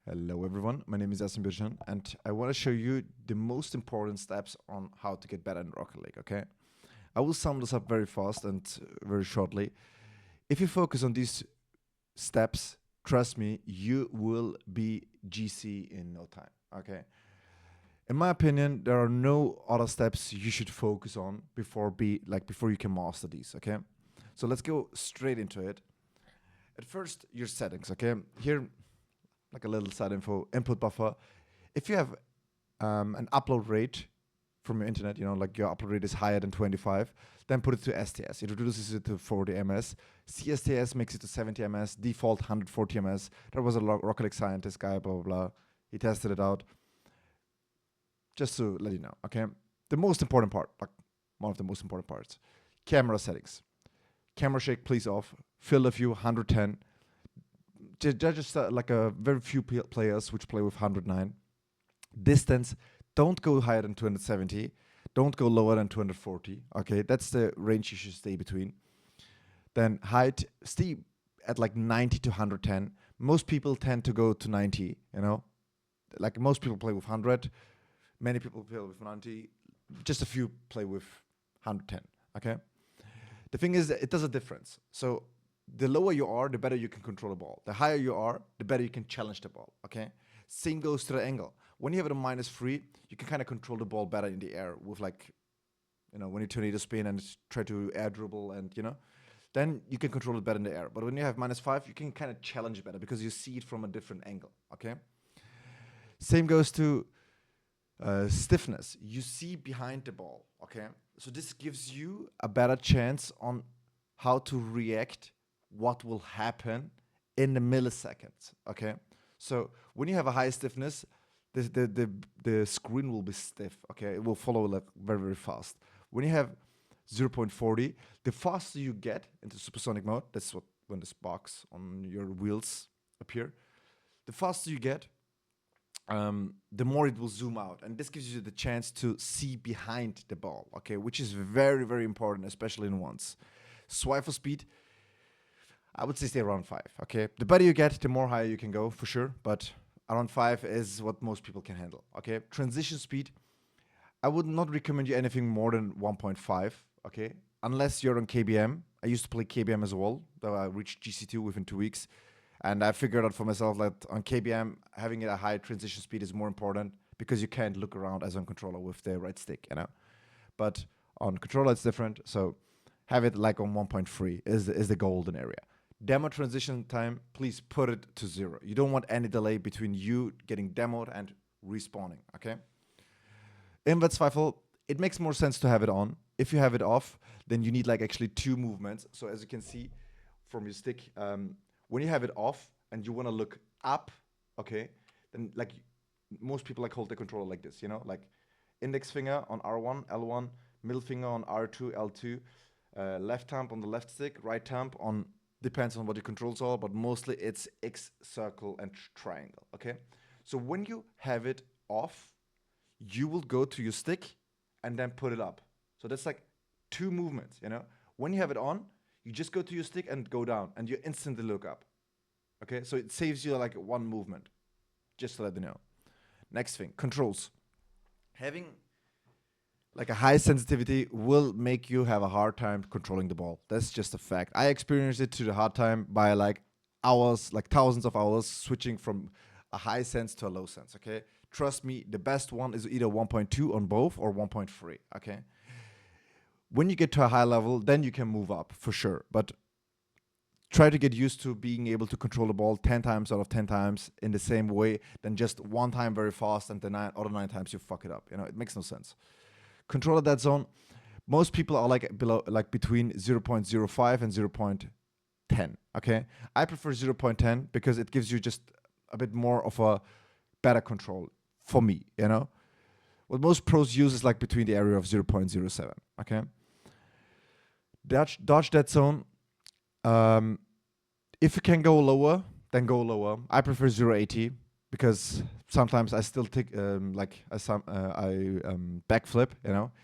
Hello everyone, my name is Yasin, and I want to show you the most important steps on how to get better in Rocket League, okay? I will sum this up very fast and very shortly. If you focus on these steps, trust me, you will be GC in no time, okay? In my opinion, there are no other steps you should focus on before you can master these, okay? So let's go straight into it. At first, your settings, okay? Here, like a little side info, input buffer. If you have an upload rate from your internet, like your upload rate is higher than 25, then put it to STS. It reduces it to 40 ms. CSTS makes it to 70 ms, default 140 ms. There was a Rocket League scientist guy, blah, blah, blah. He tested it out. Just to let you know, okay? The most important part, like one of the most important parts, camera settings. Camera shake, please off. Field of view, 110. Just like a very few players which play with 109. Distance, don't go higher than 270. Don't go lower than 240. Okay, that's the range you should stay between. Then height, stay at like 90 to 110. Most people tend to go to 90, Like most people play with 100. Many people play with 90. Just a few play with 110, okay? The thing is that it does a difference. So the lower you are, the better you can control the ball. The higher you are, the better you can challenge the ball, okay? Same goes to the angle. When you have it on -3, you can kind of control the ball better in the air with when you tornado spin and try to air dribble and, then you can control it better in the air. But when you have -5, you can kind of challenge it better because you see it from a different angle, okay? Same goes to stiffness. You see behind the ball, okay? So this gives you a better chance on how to react, what will happen in the milliseconds, okay? So when you have a high stiffness, the screen will be stiff, okay? It will follow like very, very fast. When you have 0.40, the faster you get into supersonic mode, that's when the sparks on your wheels appear, the faster you get, the more it will zoom out. And this gives you the chance to see behind the ball, okay? Which is very, very important, especially in ones. Swipe speed, I would say stay around 5, okay? The better you get, the more higher you can go, for sure. But around 5 is what most people can handle, okay? Transition speed, I would not recommend you anything more than 1.5, okay? Unless you're on KBM. I used to play KBM as well, though I reached GC2 within 2 weeks. And I figured out for myself that on KBM, having a high transition speed is more important because you can't look around as on controller with the right stick, But on controller, it's different. So have it like on 1.3 is the golden area. Demo transition time, please put it to 0. You don't want any delay between you getting demoed and respawning, okay? Invert Zweifel, it makes more sense to have it on. If you have it off, then you need like actually 2 movements. So as you can see from your stick, when you have it off and you want to look up, okay, then like most people like hold the controller like this, like index finger on R1, L1, middle finger on R2, L2, left thumb on the left stick, right thumb on, depends on what your controls are, but mostly it's X, circle, and triangle, okay? So when you have it off, you will go to your stick and then put it up. So that's like 2 movements, When you have it on, you just go to your stick and go down, and you instantly look up. Okay, so it saves you like 1 movement, just to let you know. Next thing, controls. Having like a high sensitivity will make you have a hard time controlling the ball. That's just a fact. I experienced it to the hard time by like hours, like thousands of hours, switching from a high sense to a low sense, okay? Trust me, the best one is either 1.2 on both or 1.3, okay? When you get to a high level, then you can move up, for sure. But try to get used to being able to control the ball 10 times out of 10 times in the same way than just 1 time very fast and the other 9 times you fuck it up. It makes no sense. Control at that zone, most people are like below, like between 0.05 and 0.10, okay? I prefer 0.10 because it gives you just a bit more of a better control for me, What most pros use is like between the area of 0.07, okay? Dodge that zone. If you can go lower, then go lower. I prefer 0.80 because sometimes I still take backflip.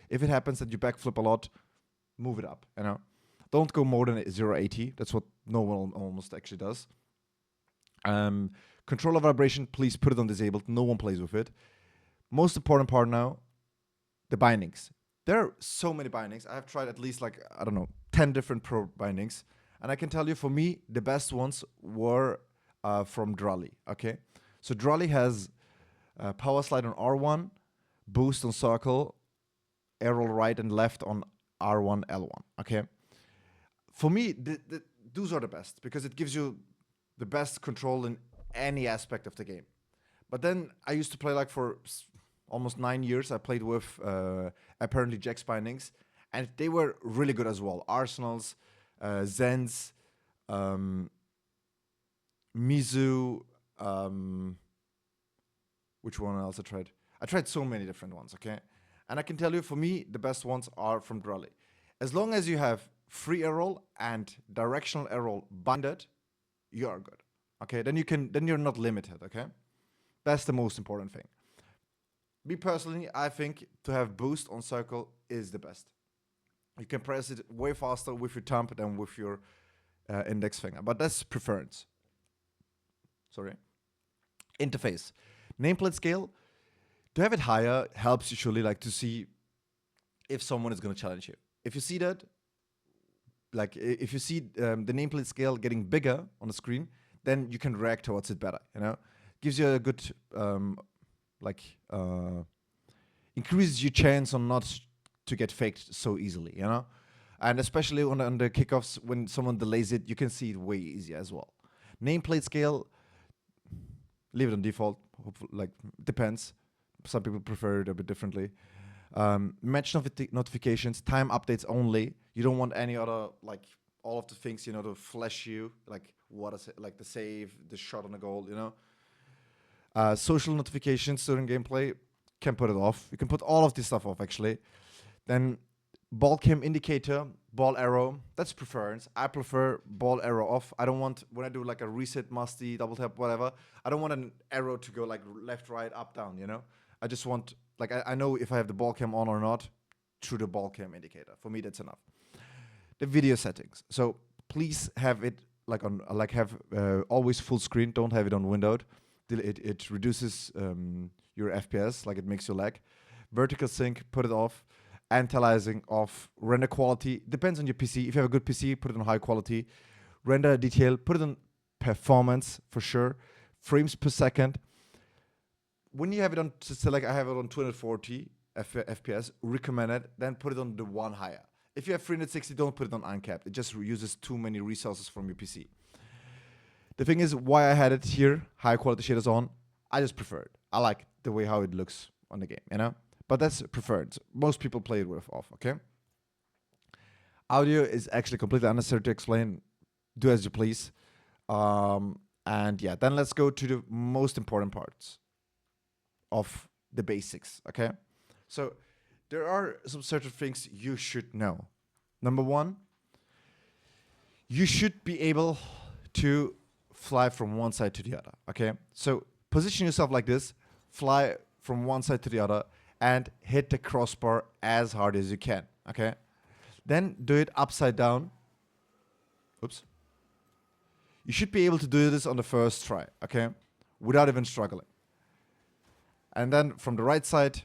If it happens that you backflip a lot, move it up. Don't go more than 0.80. That's what no one almost actually does. Controller vibration, please put it on disabled. No one plays with it. Most important part now, the bindings. There are so many bindings. I have tried at least like, I don't know, 10 different pro bindings. And I can tell you, for me, the best ones were from Drolly, okay? So Drolly has power slide on R1, boost on circle, arrow right and left on R1, L1, okay? For me, those are the best because it gives you the best control in any aspect of the game. But then I used to play like for almost 9 years. I played with apparently Jack's bindings, and they were really good as well. Arsenals, Zens, Mizu, which one else I tried? I tried so many different ones, okay? And I can tell you, for me, the best ones are from Drolly. As long as you have free arrow and directional arrow binded, you are good, okay? Then you're not limited, okay? That's the most important thing. Me personally, I think to have boost on circle is the best. You can press it way faster with your thumb than with your index finger, but that's preference. Sorry. Interface. Nameplate scale. To have it higher helps usually like to see if someone is going to challenge you. If you see that, like if you see the nameplate scale getting bigger on the screen, then you can react towards it better, you know? Gives you a good, increases your chance on not to get faked so easily, you know? And especially on the kickoffs, when someone delays it, you can see it way easier as well. Nameplate scale, leave it on default, hopefully, like, depends. Some people prefer it a bit differently. Match notifications, time updates only. You don't want any other, like, all of the things, you know, to flash you, like, what is it, like the save, the shot on the goal, you know? Social notifications during gameplay, can put it off. You can put all of this stuff off, actually. Then ball cam indicator, ball arrow, that's preference. I prefer ball arrow off. I don't want, when I do like a reset, musty, double tap, whatever, I don't want an arrow to go like left, right, up, down, you know? I just want, like, I know if I have the ball cam on or not through the ball cam indicator. For me, that's enough. The video settings. So please have it like on, like have always full screen. Don't have it on windowed. It reduces your FPS, like it makes you lag. Vertical sync, put it off. Anti-aliasing off. Render quality, depends on your PC. If you have a good PC, put it on high quality. Render detail, put it on performance for sure. Frames per second. When you have it on, so like I have it on 240 FPS, recommended, then put it on the one higher. If you have 360, don't put it on uncapped. It just uses too many resources from your PC. The thing is, why I had it here, high quality shaders on, I just prefer it. I like the way how it looks on the game, you know? But that's preferred. Most people play it with off, okay? Audio is actually completely unnecessary to explain. Do as you please. And yeah, then let's go to the most important parts of the basics, okay? So there are some certain things you should know. Number one, you should be able to fly from one side to the other, okay? So position yourself like this, fly from one side to the other, and hit the crossbar as hard as you can, okay? Then do it upside down. Oops. You should be able to do this on the first try, okay? Without even struggling. And then from the right side.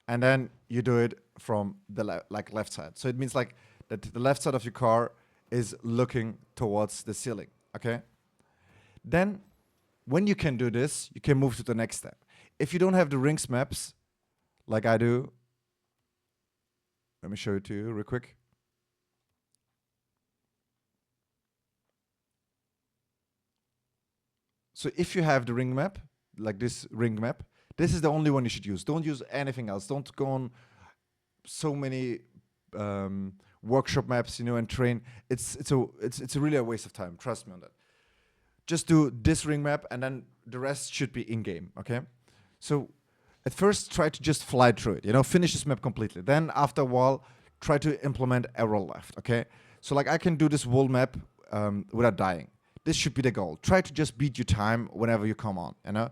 And then you do it from the left side. So it means like that the left side of your car is looking towards the ceiling, okay? Then when you can do this, you can move to the next step. If you don't have the rings maps, like I do, let me show it to you real quick. So if you have the ring map, like this ring map, this is the only one you should use. Don't use anything else. Don't go on so many workshop maps, you know, and train. It's really a waste of time. Trust me on that. Just do this ring map, and then the rest should be in-game, okay? So at first, try to just fly through it, you know, finish this map completely. Then after a while, try to implement arrow left, okay? So like I can do this whole map without dying. This should be the goal. Try to just beat your time whenever you come on, you know?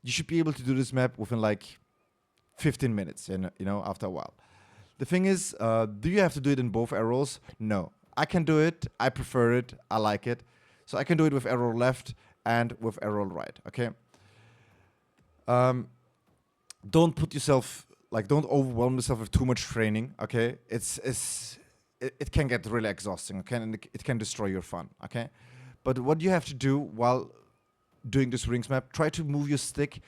You should be able to do this map within like 15 minutes, you know, after a while. The thing is, do you have to do it in both arrows? No. I can do it. I prefer it. I like it. So I can do it with arrow left and with arrow right. Okay. Don't put yourself don't overwhelm yourself with too much training. Okay. It can get really exhausting. Okay, and it can destroy your fun. Okay. But what you have to do while doing this rings map, try to move your stick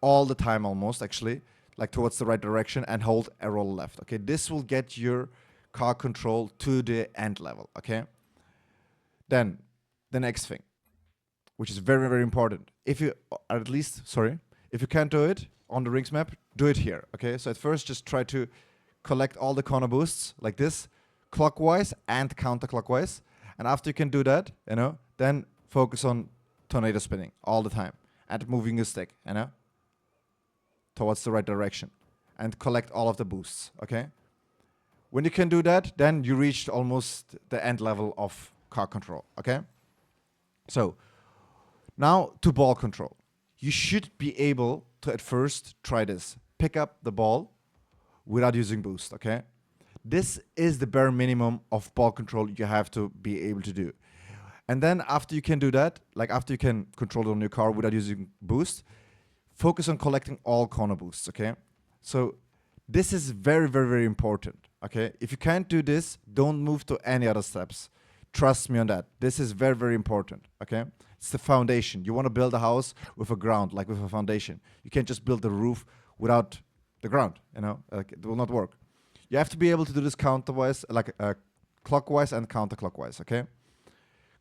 all the time almost, actually, like towards the right direction, and hold arrow left. Okay, this will get your car control to the end level. Okay, then the next thing, which is very, very important, if you if you can't do it on the rings map, do it here. Okay, so at first just try to collect all the corner boosts like this, clockwise and counterclockwise, and after you can do that, then focus on tornado spinning all the time and moving your stick, towards the right direction, and collect all of the boosts. Okay, when you can do that, then you reached almost the end level of car control. Okay, so now to ball control, you should be able to at first try this: pick up the ball without using boost. Okay, this is the bare minimum of ball control you have to be able to do. And then after you can do that, like after you can control it on your car without using boost, focus on collecting all corner boosts. Okay, so this is very, very, very important. Okay, if you can't do this, don't move to any other steps. Trust me on that. This is very, very important. Okay, it's the foundation. You want to build a house with a ground, like with a foundation. You can't just build the roof without the ground. Like it will not work. You have to be able to do this counterwise, like clockwise and counterclockwise. Okay,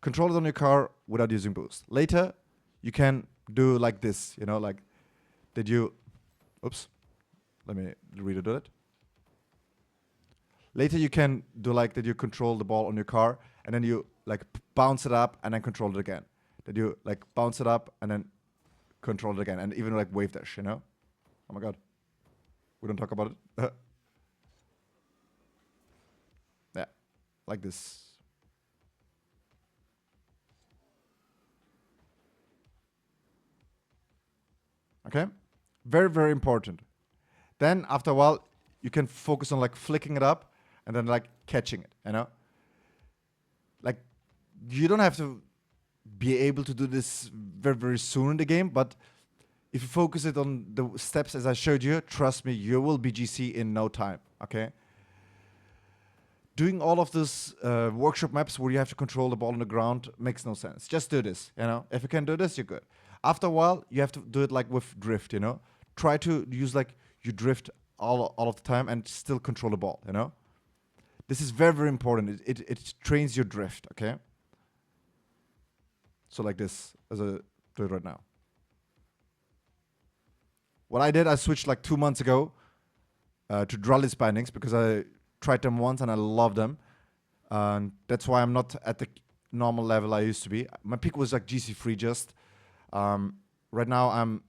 control it on your car without using boost. Later, you can do like this. Like did you? Oops. Let me redo it. Later, you can do like that. You control the ball on your car, and then you like bounce it up, and then control it again. That you like bounce it up, and then control it again, and even like wave dash. Oh my god, we don't talk about it. Yeah, like this. Okay, very, very important. Then after a while, you can focus on like flicking it up and then like catching it. Like you don't have to be able to do this very, very soon in the game, but if you focus it on the steps as I showed you, trust me, you will be GC in no time. Okay. Doing all of this workshop maps where you have to control the ball on the ground makes no sense. Just do this. If you can do this, you're good. After a while, you have to do it like with drift. Try to use like you drift all of the time and still control the ball. This is very, very important. It trains your drift. Okay. So like this, as I do it right now. What I did, I switched like 2 months ago to dribbles bindings because I tried them once and I love them. And that's why I'm not at the normal level I used to be. My peak was like GC3 just. Right now I'm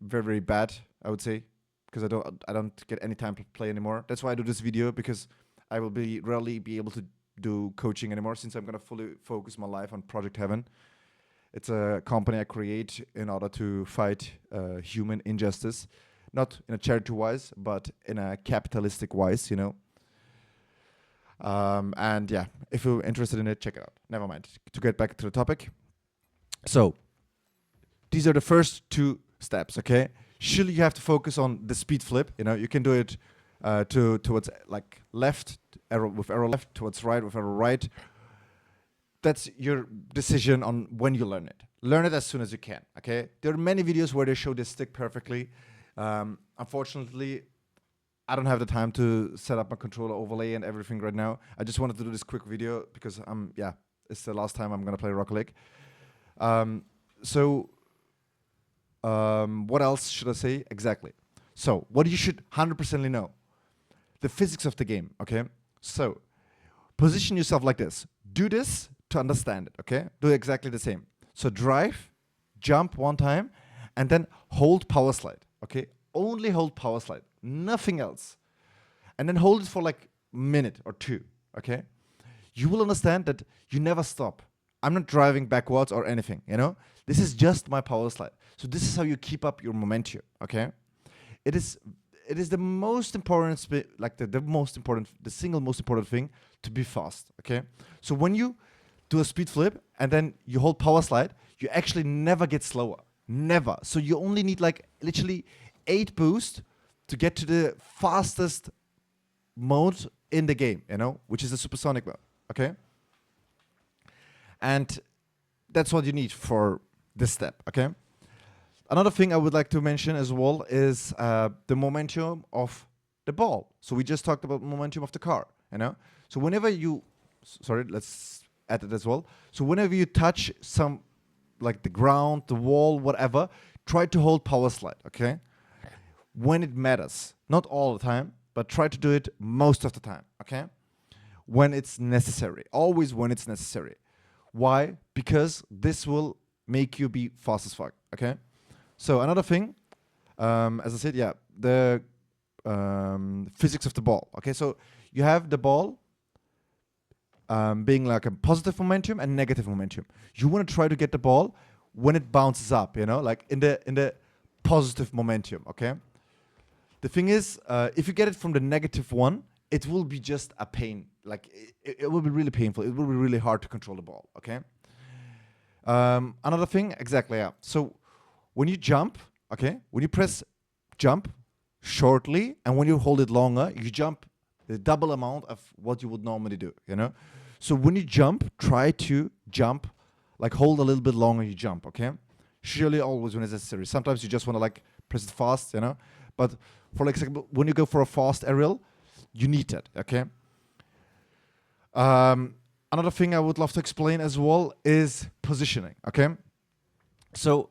very, very bad, I would say, because I don't get any time to play anymore. That's why I do this video, because I will rarely be able to do coaching anymore, since I'm gonna fully focus my life on Project Heaven. It's a company I create in order to fight human injustice, not in a charity wise, but in a capitalistic wise, And yeah, if you're interested in it, check it out. Never mind. To get back to the topic. So these are the first 2 steps, okay? Surely you have to focus on the speed flip. You can do it towards like left, with arrow left, towards right with arrow right. That's your decision on when you learn it. Learn it as soon as you can, okay? There are many videos where they show this stick perfectly. Unfortunately, I don't have the time to set up my controller overlay and everything right now. I just wanted to do this quick video because it's the last time I'm gonna play Rocket League. What else should I say? Exactly. So what you should 100% know: the physics of the game. Okay. So position yourself like this. Do this to understand it. Okay. Do exactly the same. So drive, jump 1 time, and then hold power slide. Okay. Only hold power slide, nothing else. And then hold it for like a minute or 2. Okay. You will understand that you never stop. I'm not driving backwards or anything. This is just my power slide. So this is how you keep up your momentum. Okay. It is it is the most important, like the most important, the single most important thing to be fast. Okay, so when you do a speed flip and then you hold power slide, you actually never get slower, never. So you only need like literally 8 boost to get to the fastest mode in the game, you know, which is the supersonic mode. Okay, and that's what you need for this step. Okay. Another thing I would like to mention as well is the momentum of the ball. So we just talked about momentum of the car, you know. So whenever you, sorry, let's add it as well. So whenever you touch some, like the ground, the wall, whatever, try to hold power slide, okay? When it matters, not all the time, but try to do it most of the time, okay? When it's necessary, always when it's necessary. Why? Because this will make you be fast as fuck, okay? So another thing, as I said, yeah, the physics of the ball. Okay, so you have the ball being like a positive momentum and negative momentum. You want to try to get the ball when it bounces up, you know, like in the positive momentum. Okay. The thing is, if you get it from the negative one, it will be just a pain. Like it will be really painful. It will be really hard to control the ball. Okay. Another thing, exactly. Yeah. So when you jump, okay, when you press jump shortly and when you hold it longer, you jump the double amount of what you would normally do, you know? So when you jump, try to jump, like hold a little bit longer you jump, okay? Surely always when it's necessary. Sometimes you just want to like press it fast, you know? But for example, when you go for a fast aerial, you need that, okay? Another thing I would love to explain as well is positioning, okay? So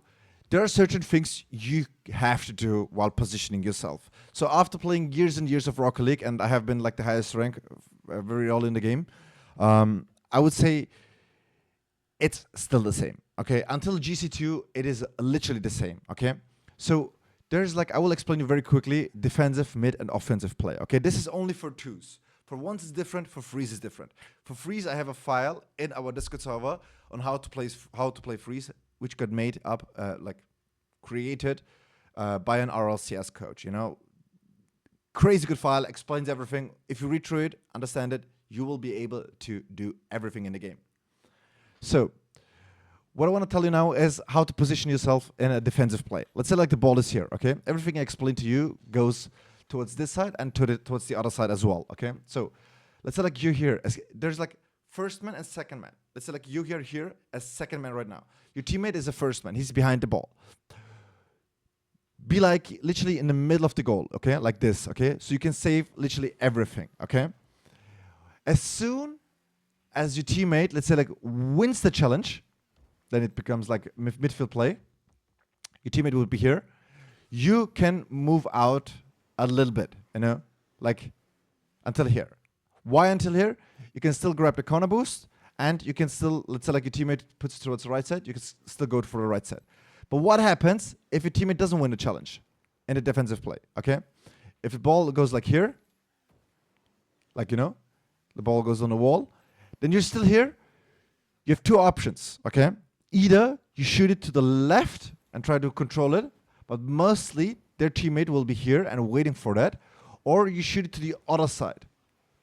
there are certain things you have to do while positioning yourself. So after playing years and years of Rocket League, and I have been like the highest rank very early in the game, I would say it's still the same. Okay, until GC2, it is literally the same. Okay, so there's like, I will explain you very quickly, defensive, mid, and offensive play. Okay, this is only for twos. For ones it's different, for threes it's different. For threes, I have a file in our Discord server on how to play threes, which got made up, created by an RLCS coach, you know. Crazy good file, explains everything. If you read through it, understand it, you will be able to do everything in the game. So, what I want to tell you now is how to position yourself in a defensive play. Let's say like the ball is here, okay? Everything I explained to you goes towards this side and towards the other side as well, okay? So, let's say like you're here. There's like first man and second man. Let's say like you here as second man right now. Your teammate is a first man. He's behind the ball. Be like literally in the middle of the goal, okay? Like this, okay? So you can save literally everything, okay? As soon as your teammate, let's say like wins the challenge, then it becomes like midfield play. Your teammate will be here. You can move out a little bit, you know? Like until here. Why until here? You can still grab the corner boost, and you can still, let's say like your teammate puts it towards the right side, you can still go for the right side. But what happens if your teammate doesn't win the challenge in a defensive play, okay? If the ball goes like here, like, you know, the ball goes on the wall, then you're still here. You have two options, okay? Either you shoot it to the left and try to control it, but mostly their teammate will be here and waiting for that, or you shoot it to the other side,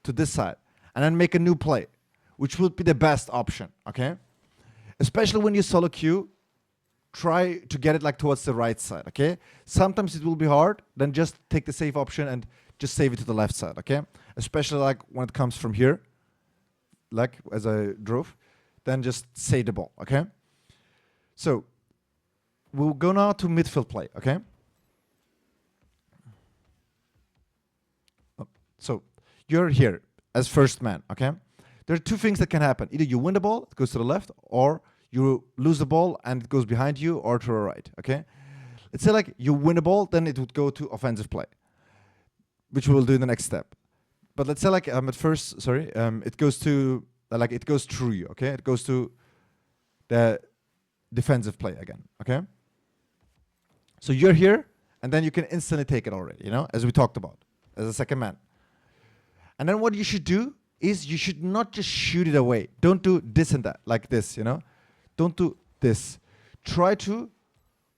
to this side, and then make a new play, which would be the best option, okay? Especially when you solo queue, try to get it like towards the right side, okay? Sometimes it will be hard, then just take the safe option and just save it to the left side, okay? Especially like when it comes from here, like as I drove, then just save the ball, okay? So, we'll go now to midfield play, okay? So, you're here as first man, okay? There are two things that can happen. Either you win the ball, it goes to the left, or you lose the ball and it goes behind you or to the right, okay? Let's say like you win the ball, then it would go to offensive play, which we will do in the next step. But let's say like at first, it goes to, like it goes through you, okay? It goes to the defensive play again, okay? So you're here, and then you can instantly take it already, you know, as we talked about, as a second man. And then what you should do is you should not just shoot it away. Don't do this and that, like this, you know? Don't do this. Try to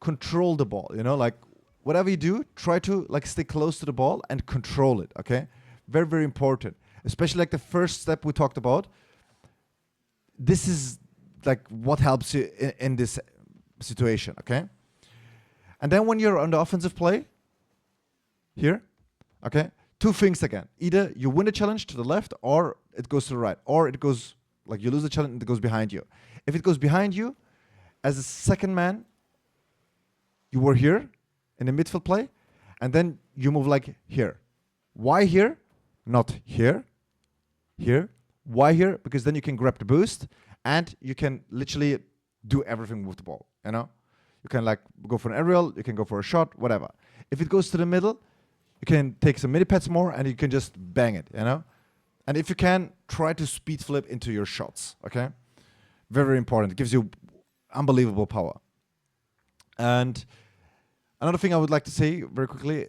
control the ball, you know, like whatever you do, try to like stay close to the ball and control it, okay? Very, very important. Especially like the first step we talked about. This is like what helps you in this situation, okay? And then when you're on the offensive play, here, okay? Two things again. Either you win the challenge to the left, or it goes to the right. Or it goes, like you lose the challenge and it goes behind you. If it goes behind you, as a second man, you were here in the midfield play, and then you move like here. Why here? Not here. Here. Why here? Because then you can grab the boost, and you can literally do everything with the ball, you know? You can like go for an aerial, you can go for a shot, whatever. If it goes to the middle, you can take some mini pads more, and you can just bang it, you know? And if you can, try to speed flip into your shots, okay? Very, very important. It gives you unbelievable power. And another thing I would like to say very quickly,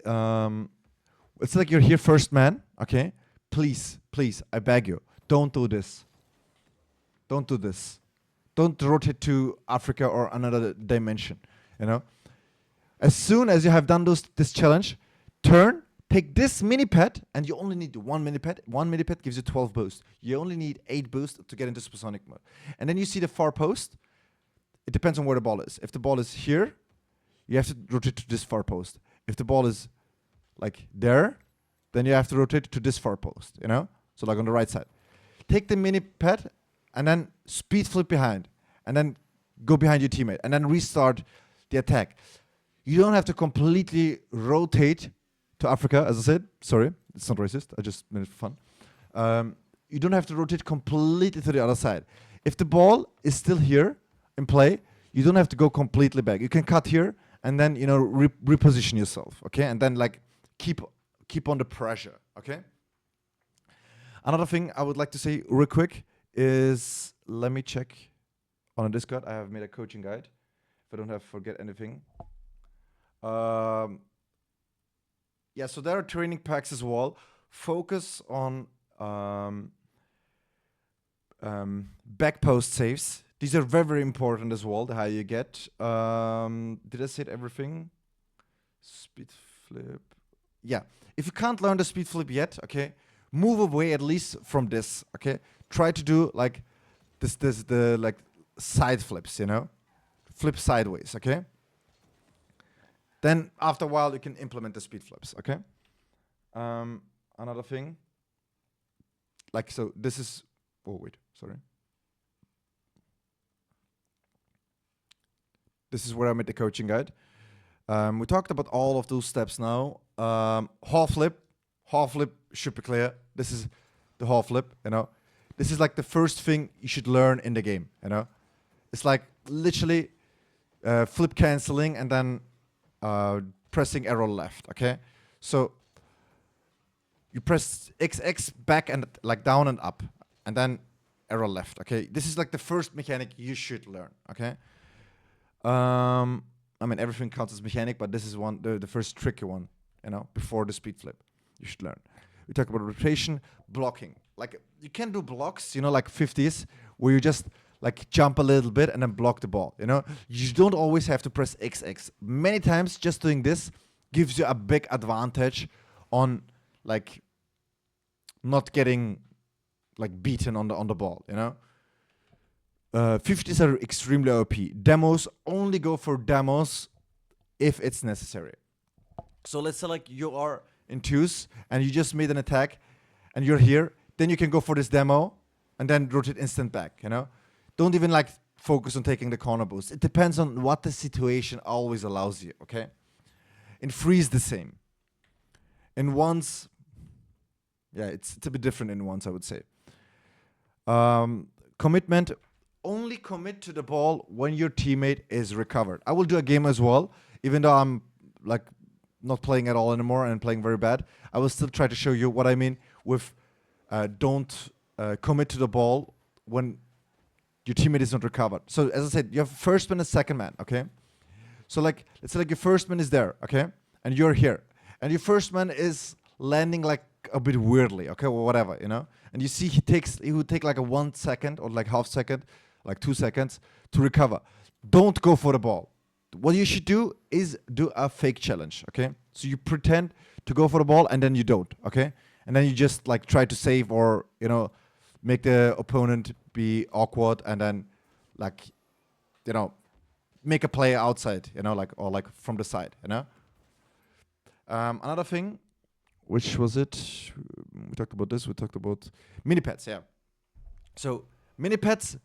it's like you're here first man, okay? Please, please, I beg you, don't do this. Don't do this. Don't rotate to Africa or another dimension, you know? As soon as you have done this challenge, turn, take this mini pad, and you only need one mini pad. One mini pad gives you 12 boost. You only need 8 boost to get into Supersonic mode. And then you see the far post. It depends on where the ball is. If the ball is here, you have to rotate to this far post. If the ball is like there, then you have to rotate to this far post, you know? So like on the right side. Take the mini pad and then speed flip behind, and then go behind your teammate, and then restart the attack. You don't have to completely rotate to Africa, as I said. Sorry, it's not racist. I just made it for fun. You don't have to rotate completely to the other side. If the ball is still here in play, you don't have to go completely back. You can cut here and then, you know, reposition yourself, okay? And then like keep on the pressure, okay? Another thing I would like to say real quick is, let me check on a Discord. I have made a coaching guide. If I don't have forget anything. Yeah, so there are training packs as well. Focus on back post saves. These are very, very important as well, the higher you get. Did I say everything? Speed flip. Yeah. If you can't learn the speed flip yet, okay, move away at least from this, okay? Try to do like the like side flips, you know? Flip sideways, okay? Then after a while you can implement the speed flips, okay? Another thing, like, so this is, oh wait, sorry. This is where I made the coaching guide. We talked about all of those steps now. Half flip should be clear. This is the half flip, you know. This is like the first thing you should learn in the game, you know. It's like literally flip canceling and then pressing arrow left, okay? So you press XX back and like down and up, and then arrow left, okay? This is like the first mechanic you should learn, okay? I mean, everything counts as mechanic, but this is one, the first tricky one, you know, before the speed flip you should learn. We talk about rotation, blocking. Like, you can do blocks, you know, like 50s, where you just like jump a little bit and then block the ball, you know? You don't always have to press XX. Many times just doing this gives you a big advantage on like not getting like beaten on the ball, you know? 50s are extremely OP. Demos, only go for demos if it's necessary. So let's say like you are in twos and you just made an attack and you're here, then you can go for this demo and then rotate instant back, you know? Don't even like focus on taking the corner boost. It depends on what the situation always allows you, okay? In threes, the same. In ones, yeah, it's a bit different in ones, I would say. Commitment, only commit to the ball when your teammate is recovered. I will do a game as well, even though I'm like not playing at all anymore and playing very bad. I will still try to show you what I mean with don't commit to the ball when your teammate is not recovered. So as I said, you have first man and second man, okay? So like, let's say like your first man is there, okay? And you're here. And your first man is landing like a bit weirdly, okay, or whatever, you know? And you see he would take like a 1 second or like half second, like 2 seconds to recover. Don't go for the ball. what you should do is do a fake challenge, okay? So you pretend to go for the ball and then you don't, okay? And then you just like try to save or, you know, make the opponent be awkward and then like, you know, make a play outside, you know, like, or like from the side, you know? Another thing, which was it? We talked about this, we talked about mini pads, yeah. So mini pads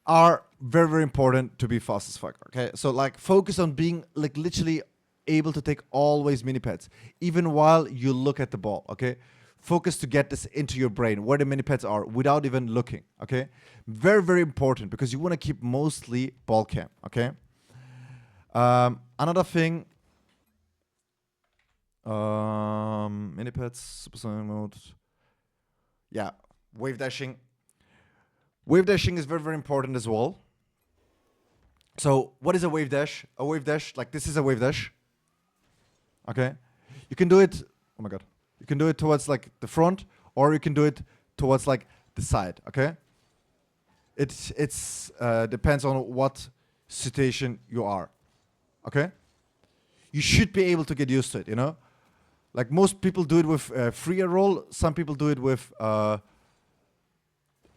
are very, very important to be fast as fuck, okay? So like focus on being like literally able to take always mini pads, even while you look at the ball, okay? Focus to get this into your brain, where the mini pads are, without even looking, okay? Very, very important, because you want to keep mostly ball cam, okay? Another thing, mini pads, supersonic mode. Yeah, wave dashing. Wave dashing is very, very important as well. So what is a wave dash? A wave dash, like this is a wave dash. Okay? You can do it, oh my god. You can do it towards like the front, or you can do it towards like the side, okay? It's depends on what situation you are, okay? You should be able to get used to it, you know? Like most people do it with free air roll. Some people do it with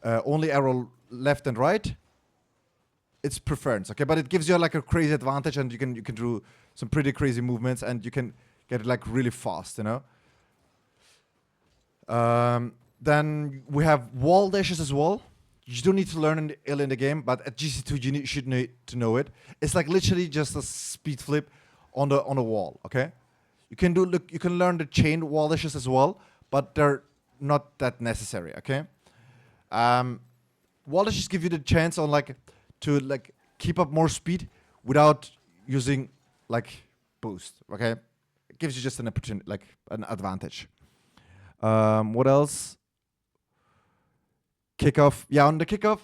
only air roll left and right. It's preference, okay? But it gives you like a crazy advantage, and you can do some pretty crazy movements, and you can get it like really fast, you know? Then we have wall dashes as well. You don't need to learn it in the game, but at GC2 you should need to know it. It's like literally just a speed flip on a wall, okay? You can learn the chain wall dashes as well, but they're not that necessary, okay? Wall dashes give you the chance on like to like keep up more speed without using like boost, okay? It gives you just an opportunity, like an advantage. What else? Kickoff. Yeah, on the kickoff,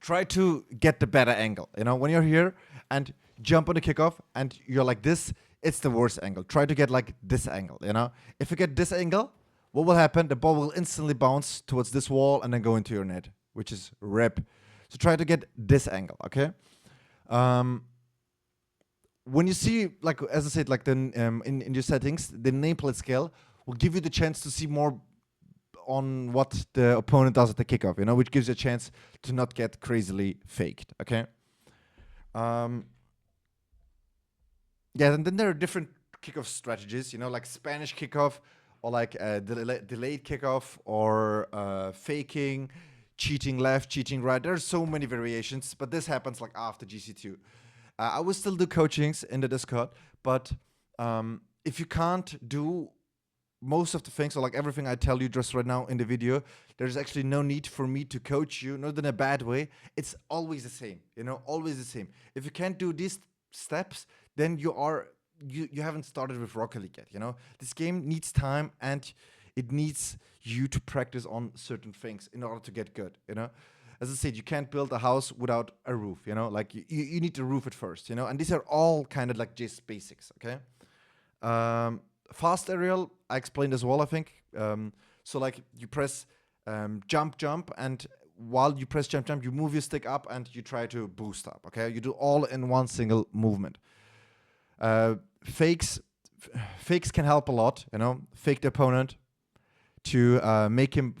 try to get the better angle. You know, when you're here and jump on the kickoff and you're like this, it's the worst angle. Try to get like this angle, you know? If you get this angle, what will happen? The ball will instantly bounce towards this wall and then go into your net, which is rip. So try to get this angle, okay? When you see, like, as I said, like then in your settings, the nameplate scale will give you the chance to see more on what the opponent does at the kickoff, you know, which gives you a chance to not get crazily faked, okay? Yeah, and then there are different kickoff strategies, you know, like Spanish kickoff, or like delayed kickoff, or faking, cheating left, cheating right. There's so many variations, but this happens like after GC2. I will still do coachings in the Discord, but if you can't do most of the things, or like everything I tell you just right now in the video, there's actually no need for me to coach you, not in a bad way. It's always the same, you know, always the same. If you can't do these steps, then you haven't started with Rocket League yet, you know. This game needs time, and it needs you to practice on certain things in order to get good, you know. As I said, you can't build a house without a roof, you know, like you need to roof it first, you know, and these are all kind of like just basics, okay? Fast aerial, I explained as well, I think. So like you press jump, and while you press jump, you move your stick up and you try to boost up, okay? You do all in one single movement. Fakes can help a lot, you know, fake the opponent to make him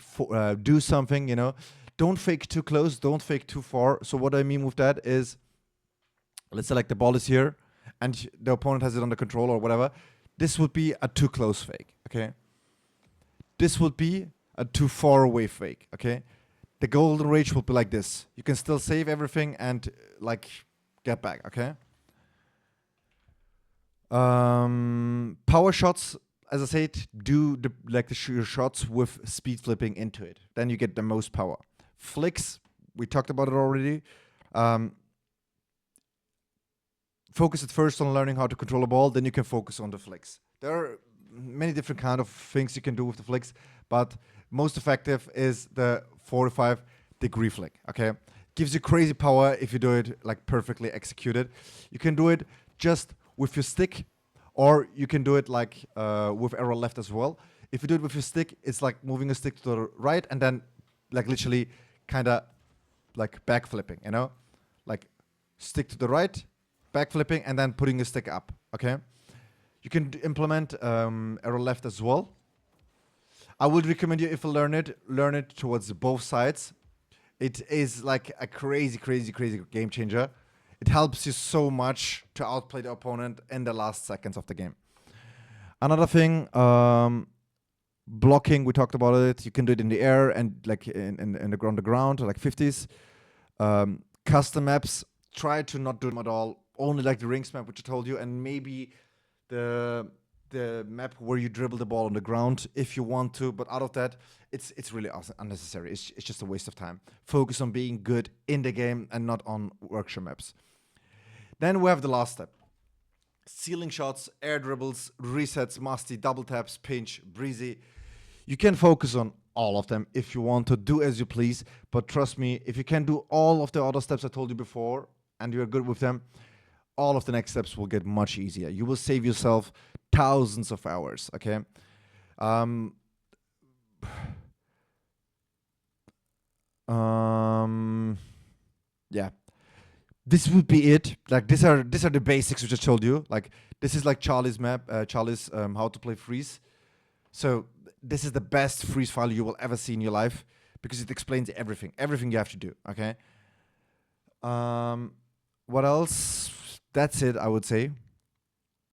do something, you know. Don't fake too close, don't fake too far. So what I mean with that is, let's say like the ball is here and the opponent has it under control or whatever. This would be a too close fake, okay? This would be a too far away fake, okay? The golden range would be like this. You can still save everything and like get back, okay? Power shots, as I said, do your shots with speed flipping into it. Then you get the most power. Flicks, we talked about it already. Focus at first on learning how to control a ball, then you can focus on the flicks. There are many different kind of things you can do with the flicks, but most effective is the 45-degree flick, okay? Gives you crazy power if you do it like perfectly executed. You can do it just with your stick, or you can do it like with arrow left as well. If you do it with your stick, it's like moving a stick to the right and then like literally kind of like backflipping, you know? Like stick to the right, backflipping, and then putting a stick up, okay? You can implement arrow left as well. I would recommend you, if you learn it towards both sides. It is like a crazy game changer. It helps you so much to outplay the opponent in the last seconds of the game. Another thing, blocking, we talked about it. You can do it in the air and like in the ground, like 50s. Custom maps, try to not do them at all. Only like the rings map, which I told you, and maybe the map where you dribble the ball on the ground if you want to. But out of that, it's really unnecessary. It's just a waste of time. Focus on being good in the game and not on workshop maps. Then we have the last step. Ceiling shots, air dribbles, resets, Musty, double taps, pinch, Breezy. You can focus on all of them if you want to. Do as you please. But trust me, if you can do all of the other steps I told you before and you're good with them, all of the next steps will get much easier. You will save yourself thousands of hours, okay? Yeah. This would be it. Like these are the basics which I told you. Like this is like Charlie's map, Charlie's how to play freeze. So this is the best freeze file you will ever see in your life because it explains everything you have to do. Okay. What else? That's it, I would say.